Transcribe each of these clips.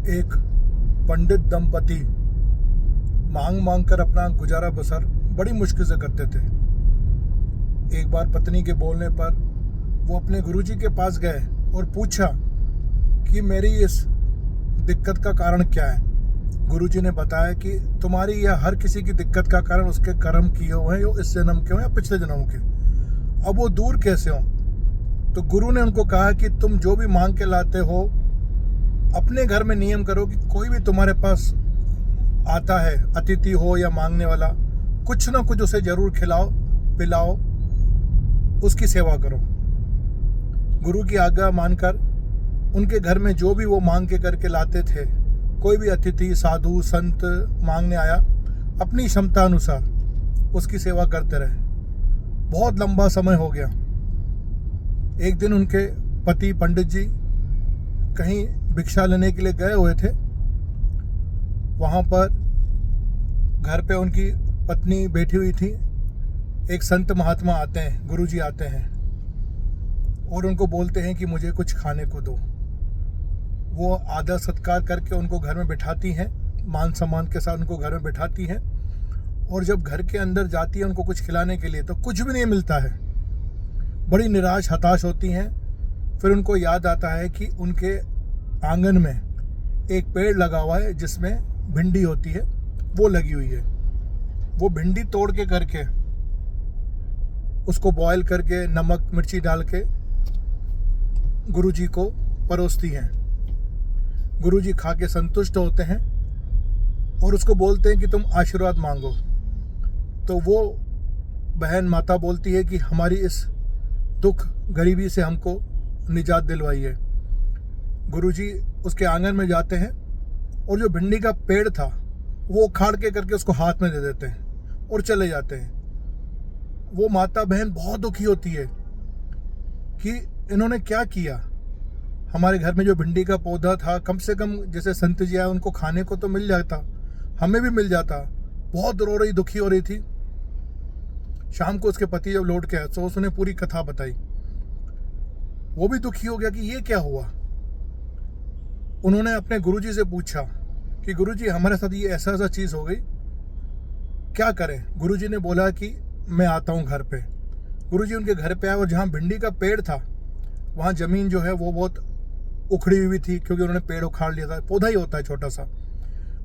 एक पंडित दंपति मांग मांग कर अपना गुजारा बसर बड़ी मुश्किल से करते थे। एक बार पत्नी के बोलने पर वो अपने गुरुजी के पास गए और पूछा कि मेरी इस दिक्कत का कारण क्या है। गुरुजी ने बताया कि तुम्हारी या हर किसी की दिक्कत का कारण उसके कर्म किए हुए हैं, जो इस जन्म के हो या पिछले जन्म के। अब वो दूर कैसे हो? तो गुरु ने उनको कहा कि तुम जो भी मांग के लाते हो, अपने घर में नियम करो कि कोई भी तुम्हारे पास आता है, अतिथि हो या मांगने वाला, कुछ ना कुछ उसे जरूर खिलाओ पिलाओ, उसकी सेवा करो। गुरु की आज्ञा मानकर उनके घर में जो भी वो मांग के करके लाते थे, कोई भी अतिथि साधु संत मांगने आया, अपनी क्षमता अनुसार उसकी सेवा करते रहे। बहुत लंबा समय हो गया। एक दिन उनके पति पंडित जी कहीं भिक्षा लेने के लिए गए हुए थे। वहाँ पर घर पे उनकी पत्नी बैठी हुई थी। एक संत महात्मा आते हैं, गुरुजी आते हैं और उनको बोलते हैं कि मुझे कुछ खाने को दो। वो आदर सत्कार करके उनको घर में बिठाती हैं, मान सम्मान के साथ उनको घर में बिठाती हैं। और जब घर के अंदर जाती है उनको कुछ खिलाने के लिए, तो कुछ भी नहीं मिलता है। बड़ी निराश हताश होती हैं। फिर उनको याद आता है कि उनके आंगन में एक पेड़ लगा हुआ है जिसमें भिंडी होती है, वो लगी हुई है। वो भिंडी तोड़ के करके उसको बॉयल करके नमक मिर्ची डाल के गुरुजी को परोसती हैं। गुरुजी खा के संतुष्ट होते हैं और उसको बोलते हैं कि तुम आशीर्वाद मांगो। तो वो बहन माता बोलती है कि हमारी इस दुख गरीबी से हमको निजात दिलवाई है। गुरुजी उसके आंगन में जाते हैं और जो भिंडी का पेड़ था वो उखाड़ के करके उसको हाथ में दे देते हैं और चले जाते हैं। वो माता बहन बहुत दुखी होती है कि इन्होंने क्या किया। हमारे घर में जो भिंडी का पौधा था, कम से कम जैसे संत जी आए उनको खाने को तो मिल जाता, हमें भी मिल जाता। बहुत रो रही, दुखी हो रही थी। शाम को उसके पति जब लौट के आए तो उसने पूरी कथा बताई। वो भी दुखी हो गया कि ये क्या हुआ। उन्होंने अपने गुरुजी से पूछा कि गुरुजी हमारे साथ ये ऐसा ऐसा चीज हो गई, क्या करें। गुरुजी ने बोला कि मैं आता हूँ घर पे। गुरुजी उनके घर पे आए और जहाँ भिंडी का पेड़ था वहाँ जमीन जो है वो बहुत उखड़ी हुई थी, क्योंकि उन्होंने पेड़ उखाड़ लिया था। पौधा ही होता है छोटा सा।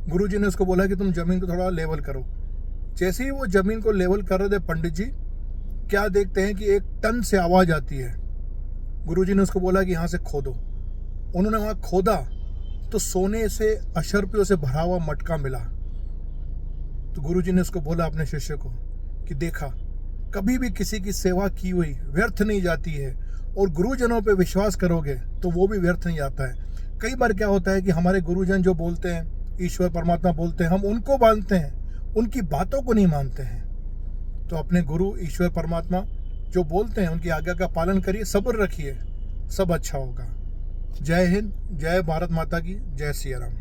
गुरुजी ने उसको बोला कि तुम जमीन को थोड़ा लेवल करो। जैसे ही वो जमीन को लेवल कर रहे थे पंडित जी, क्या देखते हैं कि एक टन से आवाज आती है। गुरुजी ने उसको बोला कि यहाँ से खोदो। उन्होंने वहाँ खोदा तो सोने से अशर्पियों से भरा हुआ मटका मिला। तो गुरुजी ने उसको बोला अपने शिष्य को कि देखा, कभी भी किसी की सेवा की हुई व्यर्थ नहीं जाती है, और गुरुजनों पे विश्वास करोगे तो वो भी व्यर्थ नहीं जाता है। कई बार क्या होता है कि हमारे गुरुजन जो बोलते हैं, ईश्वर परमात्मा बोलते हैं, हम उनको मानते हैं, उनकी बातों को नहीं मानते हैं। तो अपने गुरु ईश्वर परमात्मा जो बोलते हैं उनकी आज्ञा का पालन करिए, सब्र रखिए, सब अच्छा होगा। जय हिंद, जय भारत माता की, जय सिया राम।